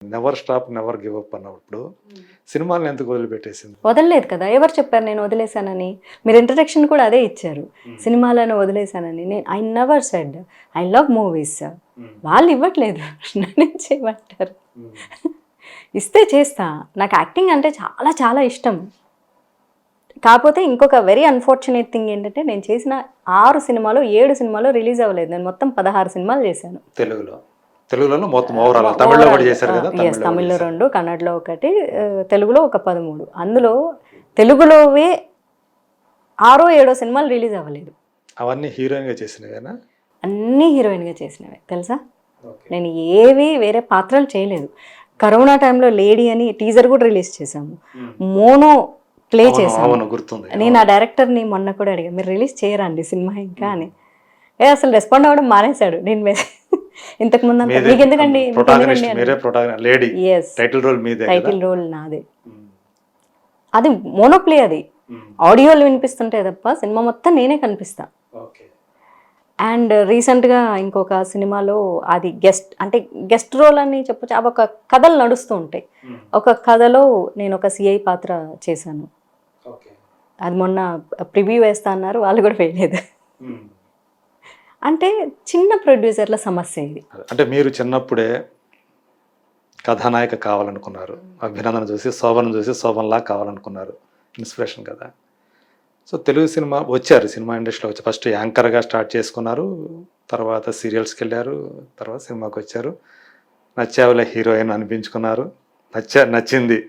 Never stop never give up అన్నప్పుడు సినిమాలను ఎందుకు వదిలిపెట్టేసింది? వదలలేదు కదా, ఎవరు చెప్పారు నేను వదిలేశానని? మీరు ఇంట్రడక్షన్ కూడా అదే ఇచ్చారు, సినిమాలను వదిలేశానని. నేను I never said I love movies. వాళ్ళు ఇవ్వట్లేదు, నన్ను చేయమంటారు. ఇస్తే చేస్తా. నాకు యాక్టింగ్ అంటే చాలా చాలా ఇష్టం. కాకపోతే ఇంకొక వెరీ అన్ఫార్చునేట్ థింగ్ ఏంటంటే, నేను చేసిన 6 సినిమాలు 7 సినిమాలు రిలీజ్ అవ్వలేదు. నేను మొత్తం 16 సినిమాలు చేశాను. తెలుగులో మొత్తం ఓవరాల్. తమిళ్లో కూడా చేశారు కదా? తమిళ్లో 2, కన్నడలో 1, తెలుగులో ఒక 13. అందులో తెలుగులోవే 6-7 సినిమాలు రిలీజ్ అవ్వలేదు. అవన్నీ హీరోయిన్గా చేసినవేనా? అన్నీ హీరోయిన్గా చేసినవే తెలుసా. నేను ఏవి వేరే పాత్రలు చేయలేదు. కరోనా టైంలో లేడీ అని టీజర్ కూడా రిలీజ్ చేశాము. మోనో ప్లే చేశాను. నేను ఆ డైరెక్టర్ని మొన్న కూడా అడిగా, మీరు రిలీజ్ చేయరండి సినిమా ఇంకా అని. అసలు రెస్పాండ్ అవ్వడం మానేశాడు. నేను ఇంతకు ముందు మీకు ఎందుకండి, టైటిల్ రోల్ నాదే. అది మోనో ప్లే, అది ఆడియోలు వినిపిస్తుంటే తప్ప సినిమా మొత్తం నేనే కనిపిస్తా. అండ్ రీసెంట్గా ఇంకొక సినిమాలో అది గెస్ట్ రోల్ అని చెప్పొచ్చు. అవి ఒక కథలు నడుస్తూ ఉంటాయి. ఒక కథలో నేను ఒక సిఐ పాత్ర చేశాను. అది మొన్న ప్రివ్యూ వేస్తా అన్నారు, వాళ్ళు కూడా వేయలేదు. అంటే చిన్న ప్రొడ్యూసర్ల సమస్య ఇది. అంటే మీరు చిన్నప్పుడే కథానాయిక కావాలనుకున్నారు, అభినందన చూసి శోభను చూసి శోభన్లా కావాలనుకున్నారు, ఇన్స్పిరేషన్ కదా. సో తెలుగు సినిమా వచ్చారు, సినిమా ఇండస్ట్రీలో వచ్చి ఫస్ట్ యాంకర్గా స్టార్ట్ చేసుకున్నారు, తర్వాత సీరియల్స్కి వెళ్ళారు, తర్వాత సినిమాకి వచ్చారు. నచ్చావుల హీరోయిన్ అనిపించుకున్నారు, నచ్చింది,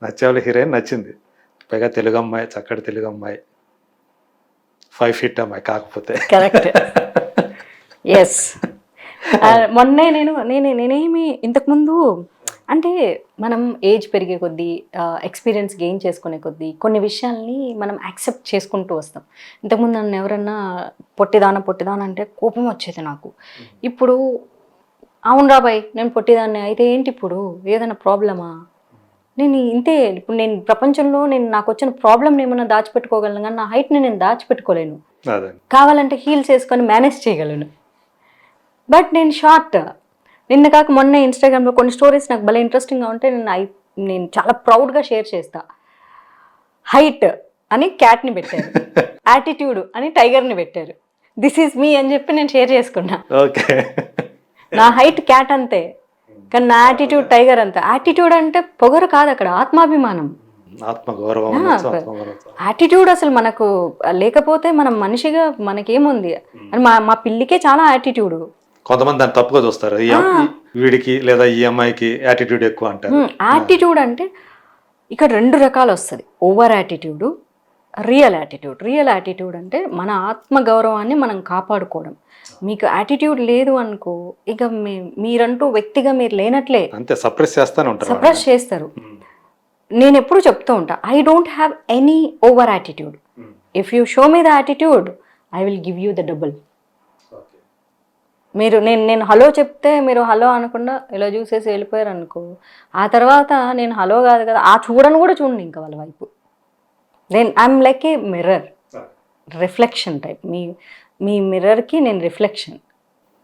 నచ్చావుల హీరోయిన్ నచ్చింది. పైగా తెలుగు అమ్మాయి, చక్కటి తెలుగు అమ్మాయి, 5 feet అమ్మాయి కాకపోతే. కరెక్ట్. ఎస్. మొన్నే నేనేమి ఇంతకుముందు అంటే మనం ఏజ్ పెరిగే కొద్దీ, ఎక్స్పీరియన్స్ గెయిన్ చేసుకునే కొద్దీ కొన్ని విషయాల్ని మనం యాక్సెప్ట్ చేసుకుంటూ వస్తాం. ఇంతకుముందు నన్ను ఎవరన్నా పొట్టిదాన అంటే కోపం వచ్చేది నాకు. ఇప్పుడు అవును రాబాయ్ నేను పొట్టిదాన్ని అయితే ఏంటి, ఇప్పుడు ఏదైనా ప్రాబ్లమా? నేను ఇంతే. ఇప్పుడు నేను ప్రపంచంలో నాకు వచ్చిన ప్రాబ్లమ్ని ఏమైనా దాచిపెట్టుకోగలను, కానీ నా హైట్ని నేను దాచిపెట్టుకోలేను. కావాలంటే హీల్స్ వేసుకొని మేనేజ్ చేయగలను, బట్ నేను షార్ట్. నిన్న కాక మొన్న ఇన్స్టాగ్రామ్లో కొన్ని స్టోరీస్ నాకు భలే ఇంట్రెస్టింగ్గా ఉంటే నేను చాలా ప్రౌడ్గా షేర్ చేస్తా. హైట్ అని క్యాట్ని పెట్టారు, యాటిట్యూడ్ అని టైగర్ని పెట్టారు. దిస్ ఈజ్ మీ అని చెప్పి నేను షేర్ చేసుకున్నా. నా హైట్ క్యాట్ అంతే, కానీ నా యాటిట్యూడ్ టైగర్ అంతే. యాటిట్యూడ్ అంటే పొగరు కాదు, అక్కడ ఆత్మాభిమానం, యాటిట్యూడ్. అసలు మనకు లేకపోతే మనం మనిషిగా మనకేముంది అని. మా పిల్లికే చాలా యాటిట్యూడ్. కొంతమంది దాన్ని తప్పుగా చూస్తారు, వీడికి లేదా ఈ అమ్మాయికి యాటిట్యూడ్ ఎక్కువ అంటారు. యాటిట్యూడ్ అంటే ఇక్కడ 2 రకాలు వస్తుంది, over attitude, real attitude. Real attitude అంటే మన ఆత్మగౌరవాన్ని మనం కాపాడుకోవడం. మీకు యాటిట్యూడ్ లేదు అనుకో, ఇక మీరంటూ వ్యక్తిగా మీరు లేనట్లే, అంతే. సప్రెస్ చేస్తారు. నేను ఎప్పుడు చెప్తూ ఉంటా, I don't have any over attitude. If you show me the attitude, I will give you the double. మీరు నేను హలో చెప్తే మీరు హలో అనకుండా ఇలా చూసేసి వెళ్ళిపోయారు అనుకో, ఆ తర్వాత నేను హలో కాదు కదా, ఆ చూడను కూడా చూడండి ఇంకా వాళ్ళ వైపు. I'm like a mirror, reflection type. మీ మిర్రర్కి నేను రిఫ్లెక్షన్.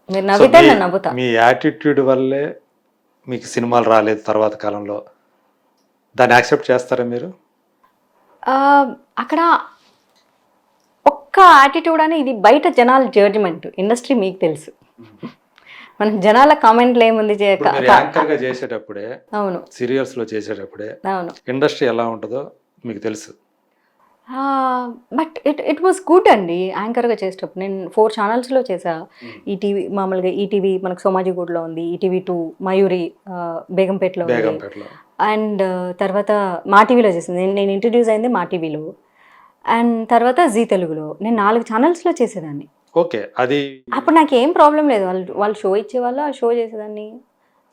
మీరు నవ్వితే నేను నవ్వుతా. మీ యాటిట్యూడ్ వల్లే మీకు సినిమాలు రాలేదు తర్వాత కాలంలో, దాన్ని యాక్సెప్ట్ చేస్తారా మీరు? అక్కడ ఒక్క యాటిట్యూడ్ అని, ఇది బయట జనాల జడ్జిమెంట్, ఇండస్ట్రీ మీకు తెలుసు. మన జనాల కామెంట్లు ఏముంది చేసేటప్పుడే, అవును, సీరియల్స్ లో చేసేటప్పుడే, అవును, ఇండస్ట్రీ ఎలా ఉంటుందో మీకు తెలుసు. బట్ ఇట్ వాస్ గుడ్ అండి. యాంకర్గా చేసేటప్పుడు నేను 4 ఛానల్స్లో చేసా. ఈటీవీ, మామూలుగా ఈటీవీ మనకు సోమాజిగూడలో ఉంది, ఈటీవీ 2 మయూరి బేగంపేటలో ఉంది, అండ్ తర్వాత మా టీవీలో చేసింది. నేను ఇంట్రడ్యూస్ అయింది మా టీవీలో, అండ్ తర్వాత జీ తెలుగులో. నేను 4 ఛానల్స్లో చేసేదాన్ని. ఓకే, అది అప్పుడు నాకు ఏం ప్రాబ్లం లేదు. వాళ్ళు షో ఇచ్చేవాళ్ళు, ఆ షో చేసేదాన్ని,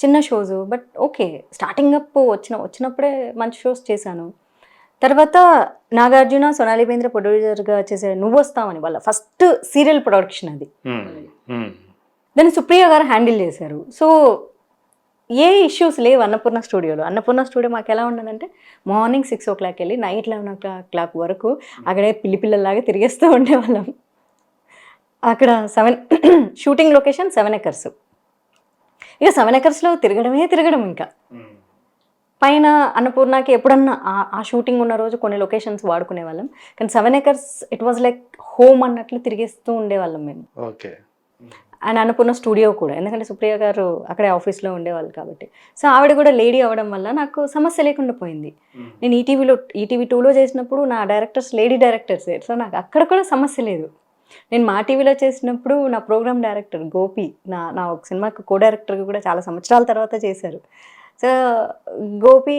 చిన్న shows. But okay, starting up వచ్చినప్పుడే మంచి షోస్ చేశాను. తర్వాత నాగార్జున, సోనాలి బేంద్ర ప్రొడ్యూసర్గా చేసే నువ్వు వస్తావని వాళ్ళ ఫస్ట్ సీరియల్ ప్రొడక్షన్ అది. దాన్ని సుప్రియ గారు హ్యాండిల్ చేశారు. సో ఏ ఇష్యూస్ లేవు అన్నపూర్ణ స్టూడియోలో. అన్నపూర్ణ స్టూడియో మాకు ఎలా ఉండదంటే, మార్నింగ్ 6 o'clock వెళ్ళి నైట్ 11 o'clock వరకు అక్కడే పిల్లలాగా తిరిగేస్తూ ఉండేవాళ్ళం. అక్కడ 7 షూటింగ్ లొకేషన్ 7 acres. ఇక 7 ఎకర్స్లో తిరగడం ఇంకా పైన అన్నపూర్ణకి ఎప్పుడన్నా ఆ షూటింగ్ ఉన్న రోజు కొన్ని లొకేషన్స్ వాడుకునే వాళ్ళం, కానీ 7 acres it was like home అన్నట్లు తిరిగేస్తూ ఉండేవాళ్ళం మేము. ఓకే. అండ్ అన్నపూర్ణ స్టూడియో కూడా, ఎందుకంటే సుప్రియ గారు అక్కడే ఆఫీస్లో ఉండేవాళ్ళు కాబట్టి. సో ఆవిడ కూడా లేడీ అవ్వడం వల్ల నాకు సమస్య లేకుండా పోయింది. నేను ఈటీవీ 2లో చేసినప్పుడు నా డైరెక్టర్స్ లేడీ డైరెక్టర్సే, సో నాకు అక్కడ కూడా సమస్య లేదు. నేను మా టీవీలో చేసినప్పుడు నా ప్రోగ్రామ్ డైరెక్టర్ గోపి నా ఒక సినిమాకి కో డైరెక్టర్గా కూడా చాలా సంవత్సరాల తర్వాత చేశారు. సో గోపి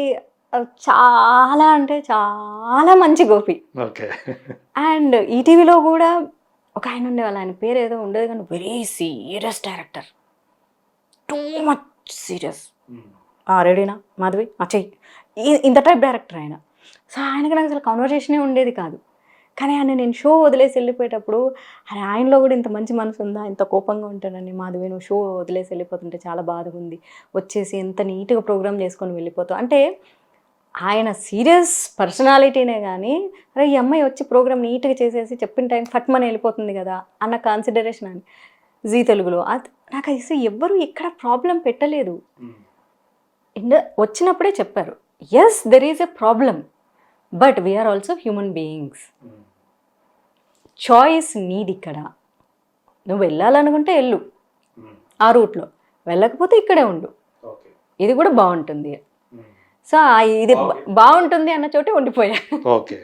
చాలా అంటే చాలా మంచి గోపి. ఓకే. అండ్ ఈటీవీలో కూడా ఒక ఆయన ఉండేవాళ్ళు, ఆయన పేరు ఏదో ఉండేది కానీ very serious director, too much serious. రెడీనా మాధవి చెయ్యి, ఇంత టైప్ డైరెక్టర్ ఆయన. సో ఆయనకి నాకు అసలు కాన్వర్జేషనే ఉండేది కాదు. కానీ ఆయన నేను షో వదిలేసి వెళ్ళిపోయేటప్పుడు ఆయనలో కూడా ఇంత మంచి మనసు ఉందా, ఇంత కోపంగా ఉంటానని, మాధవి నువ్వు షో వదిలేసి వెళ్ళిపోతుంటే చాలా బాధగా ఉంది, వచ్చేసి ఎంత నీట్గా ప్రోగ్రామ్ చేసుకొని వెళ్ళిపోతావు అంటే, ఆయన సీరియస్ పర్సనాలిటీనే కానీ అరే ఈ అమ్మాయి వచ్చి ప్రోగ్రామ్ నీట్గా చేసేసి చెప్పిన టైం ఫట్మని వెళ్ళిపోతుంది కదా అన్న కాన్సిడరేషన్ అని. జీ తెలుగులో నాకు అసలు ఎవ్వరు ఇక్కడ ప్రాబ్లం పెట్టలేదు. వచ్చినప్పుడే చెప్పారు, yes there is a problem but we are also human beings, choice నీది. ఇక్కడ నువ్వు వెళ్ళాలనుకుంటే వెళ్ళు ఆ రూట్లో, వెళ్ళకపోతే ఇక్కడే ఉండు, ఇది కూడా బాగుంటుంది. సో ఇది బాగుంటుంది అన్న చోటే ఉండిపోయా. ఓకే.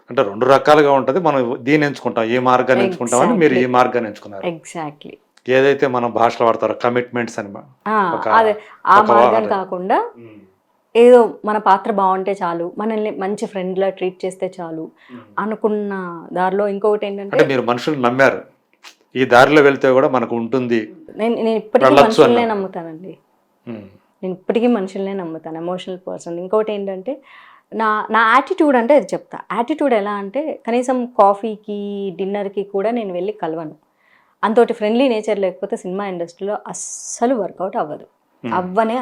అంటే 2 రకాలుగా ఉంటుంది, మనం దీన్ని ఎంచుకుంటాం, ఏ మార్గాన్ని ఎంచుకుంటాం అని మీరు ఈ మార్గాన్ని ఎంచుకున్నారు. ఎగ్జాక్ట్లీ. ఏదైతే మనం భాషలో వాడతారో కమిట్మెంట్స్ అని, అదే ఆ మార్గం కాకుండా ఏదో మన పాత్ర బాగుంటే చాలు, మనల్ని మంచి ఫ్రెండ్లా ట్రీట్ చేస్తే చాలు అనుకున్న దారిలో. ఇంకొకటి ఏంటంటే మీరు మనుషులు నమ్మారు, ఈ దారిలో వెళ్తే కూడా మనకు ఉంటుంది. నేను ఇప్పటికీ మనుషులనే నమ్ముతానండి, నేను ఇప్పటికీ మనుషులనే నమ్ముతాను, ఎమోషనల్ పర్సన్. ఇంకొకటి ఏంటంటే నా యాటిట్యూడ్ అంటే అది చెప్తా. యాటిట్యూడ్ ఎలా అంటే కనీసం కాఫీకి డిన్నర్కి కూడా నేను వెళ్ళి కలవను. అంతోటి ఫ్రెండ్లీ నేచర్ లేకపోతే సినిమా ఇండస్ట్రీలో అస్సలు వర్కౌట్ అవ్వదు,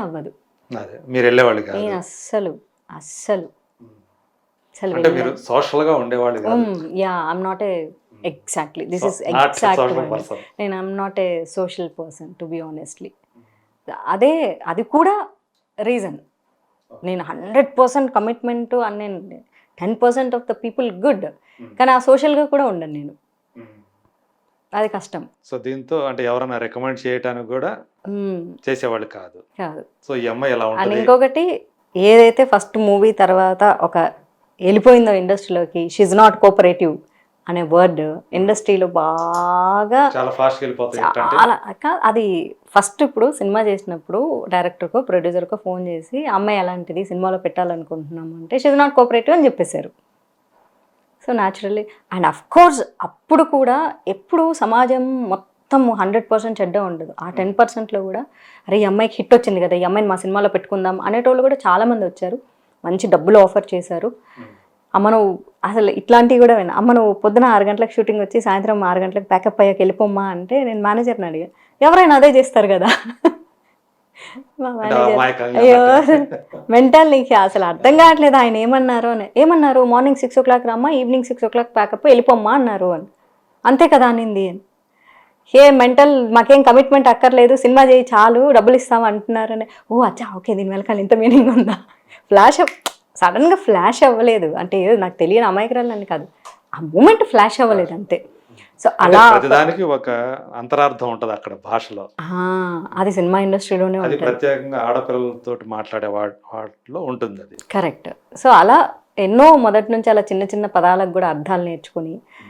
అవ్వదు. మీరు వెళ్ళేవాళ్ళు కాదు. నేను అస్సలు సోషల్గా ఉండేవాళ్ళు కాదు. Yeah I'm not a exactly this is exact నేను I'm not a social person to be honestly. అది కూడా రీజన్. నేను 100% కమిట్మెంట్ అని, నేను 10% ఆఫ్ ద పీపుల్ గుడ్, కానీ ఆ సోషల్గా కూడా ఉండను నేను, అది కష్టం. సో దీంతో అంటే ఎవరైనా రికమెండ్ చేయడానికి కూడా చేసేవాళ్ళు కాదు. సో ఈ అమ్మాయి ఎలా ఉంటుంది. ఇంకొకటి ఏదైతే ఫస్ట్ మూవీ తర్వాత ఒక వెళ్ళిపోయిందో ఇండస్ట్రీలోకి, షీఈ్ నాట్ కోఆపరేటివ్ అనే వర్డ్ ఇండస్ట్రీలో బాగా చాలా. అది ఫస్ట్ ఇప్పుడు సినిమా చేసినప్పుడు డైరెక్టర్కో ప్రొడ్యూసర్కో ఫోన్ చేసి అమ్మాయి ఎలాంటిది సినిమాలో పెట్టాలనుకుంటున్నాము అంటే షీఈ్ నాట్ కోఆపరేటివ్ అని చెప్పేశారు. So naturally and of course అప్పుడు కూడా ఎప్పుడు సమాజం మొత్తం 100% చెడ్డ ఉండదు. ఆ 10%లో కూడా అరే ఈ అమ్మాయికి హిట్ వచ్చింది కదా, ఈ అమ్మాయిని మా సినిమాలో పెట్టుకుందాం అనేటోళ్ళు కూడా చాలామంది వచ్చారు, మంచి డబ్బులు ఆఫర్ చేశారు. అమ్మ నువ్వు అసలు ఇట్లాంటివి కూడా విన్నా, అమ్మ నువ్వు పొద్దున 6 గంటలకు షూటింగ్ వచ్చి సాయంత్రం 6 గంటలకు ప్యాకప్ అయ్యాక వెళ్ళిపోమ్మా అంటే నేను మేనేజర్ని అడిగా, ఎవరైనా అదే చేస్తారు కదా. మా మేనేజర్ అయ్యో మెంటల్, నీకు అసలు అర్థం కావట్లేదు ఆయన ఏమన్నారు మార్నింగ్ 6 o'clock రమ్మా, ఈవినింగ్ 6 o'clock ప్యాకప్ వెళ్ళిపోమ్మా అన్నారు అని. అంతే కదా అనింది అని. ఏ మెంటల్, మాకేం కమిట్మెంట్ అక్కర్లేదు, సినిమా చేయి చాలు, డబ్బులు ఇస్తాము అంటున్నారని. ఓ అచ్చా ఓకే, దీని వెనకాల ఇంత మీనింగ్ ఉందా. సడన్గా ఫ్లాష్ అవ్వలేదు అంటే ఏదో నాకు తెలియని అమాయకురాలని కాదు, ఆ మూమెంట్ ఫ్లాష్ అవ్వలేదు అంతే. సో అలా ప్రతిదానికి ఒక అంతరార్థం ఉంటుంది అక్కడ భాషలో, అది సినిమా ఇండస్ట్రీలోనే ఉంటుంది, ప్రత్యేకంగా ఆడపిల్లలతో మాట్లాడే వాటిలో ఉంటుంది అది. కరెక్ట్. సో అలా ఎన్నో మొదటి నుంచి అలా చిన్న చిన్న పదాలకు కూడా అర్థాలు నేర్చుకుని